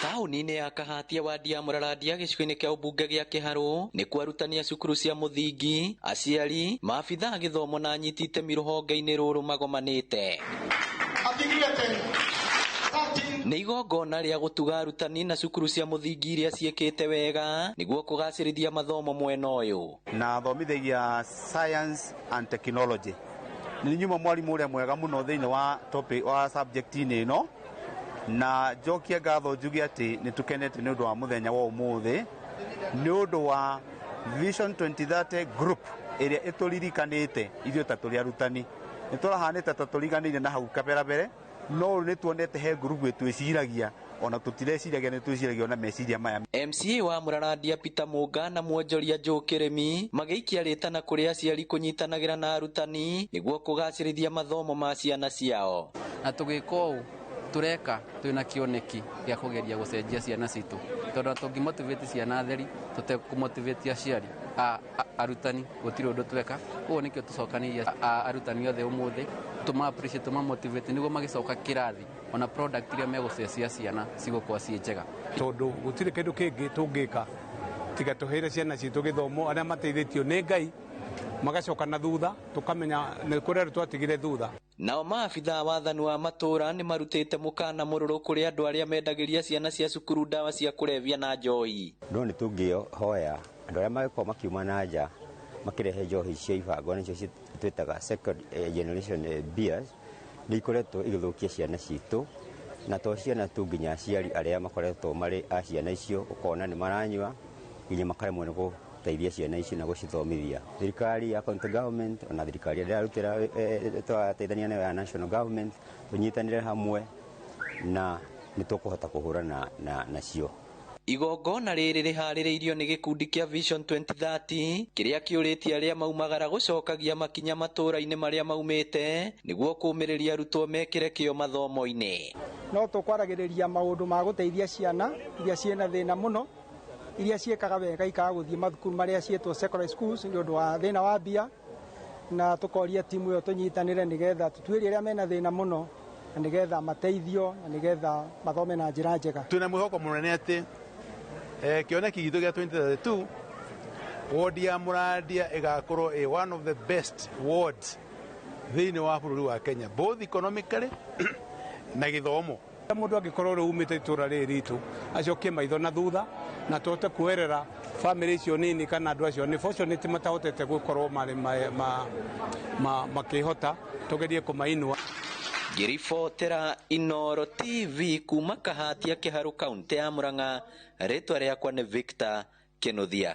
Taũni-inĩ ya Kahatia wadi ya Mũraradia gĩcigo-inĩ kĩa ũmbunge gĩa Kĩharũ nĩ kwa arutani a cukuru cia mũthingi, aciari, maabitha gĩthomo na anyiti itemi rũhonge-inĩ rũrũ magomanĩte. Nĩ igongona rĩa gũtuga arutani na cukuru cia mũthingi iria ciĩkĩte wega nĩguo kũgacĩrithia mathomo mwena ũyũ. Na thomithagia science and technology. Nĩ nyuma mwarimũ ũrĩa mwega mũno thĩinĩ wa topic wa subject-inĩ ĩno. Na jokia ngatho njuge atĩ nĩ tũkenete nĩ ũndũ wa mũthenya wa ũmũthĩ nĩ ũndũ wa Vision 2030 group ĩrĩa ĩtũririkanĩte ithuĩ ta tũrĩ arutani. Nĩ tũrahanĩte ta tũriganĩire na hau kabere no nĩ tuonete he group twĩciragia ona tũtireciragia nĩ twĩciragia ona meciria maya. MCA wa Mũraradia Peter Mũnga na Mwonjoria Joe Kĩrĩmi magĩikia rĩtana kũrĩ aciari kũnyitanagĩra na arutani nĩguo kũgacĩrithia mathomo ma ciana ciao. Na tũgĩka ũũ tureka twina kioneki gĩa kugeria gucenjia ciana citu tondu tungimotivate ciana theri tutekumotivate aciari arutani gutiri undu tweka uguo nikio tucokaniria arutani othe umuthi tuma appreciate tuma motivate niguo magicoka kirathi ona product iria megucecia ciana cigukwa cie njega tondu gutiri kindu kingi tungika tiga tuheire ciana citu githomo aria mateithitio ni Ngai magacoka na thutha tukamenya nĩ kũrĩa twatigire thutha. Nao maabitha wathani wa matũra nĩ marutĩte mũkana mũrũrũ kũrĩ andũ arĩa mendagĩria ciana cia cukuru ndawa cia kũrebia na njohi. No nĩ tũngĩhoya andũ arĩa magĩkorwo makiuma na nja makĩrehe njohi cia ibango nĩcio twĩtaga second generation beers nĩ ikoretwo igĩthũkia ciana citũ na to ciana tu nginya aciari arĩa makoretwo marĩ a ciana icio ũkona nĩ maranyua nginya makaremwo nĩ teithia ciana ici na gucithomithia. Thirikari ya county government na thirikari ya rutera twateithania nayo ya national government tunyitanire hamwe na nitukuhota kuhurana nacio. Igongona rĩrĩ rĩharĩrĩirio nĩ gĩkundi kĩa Vision 2030 kĩrĩa kĩũrĩtie arĩa maumagara gũcokagia makinya matũra-inĩ marĩa maumĩte nĩguo kũmĩrĩria arutwo mekĩre kĩo mathomo-inĩ. No tũkwaragĩrĩria maũndũ ma gũteithia ciana iria ciĩna thĩna mũno iria ciekaga wega ikaga gũthiĩ mathukuru marĩa ciĩtwo secondary schools nĩ ũndũ wa thĩna wa mbia na tũkoria timu ĩyo tũnyitanĩre nĩgetha tũtuĩrie arĩa mena thĩna mũno na nĩgetha mateithio na nĩgetha mathome na njĩra njega. Twĩna mwĩhoko mũnene atĩ kĩoneki gitũ gĩa 2032 ward ya Mũraradia ĩgakorwo one of the best wards thĩinĩ wa bũrũri wa Kenya both economically na gĩthomo. Mũndũ angĩkorwo rĩu umĩte itũra rĩrĩ ritũ acokie maitho na thutha na tũhote kuerera family icio nini kana andũ acio unfortunately matahotete gũkorwo makĩhota tugerie kũmainua. Ngĩribotera Inooro TV kuma Kahatia Kĩharũ kaunti ya Murang'a, rĩtwa rĩakwa nĩ Victor Kĩnuthia.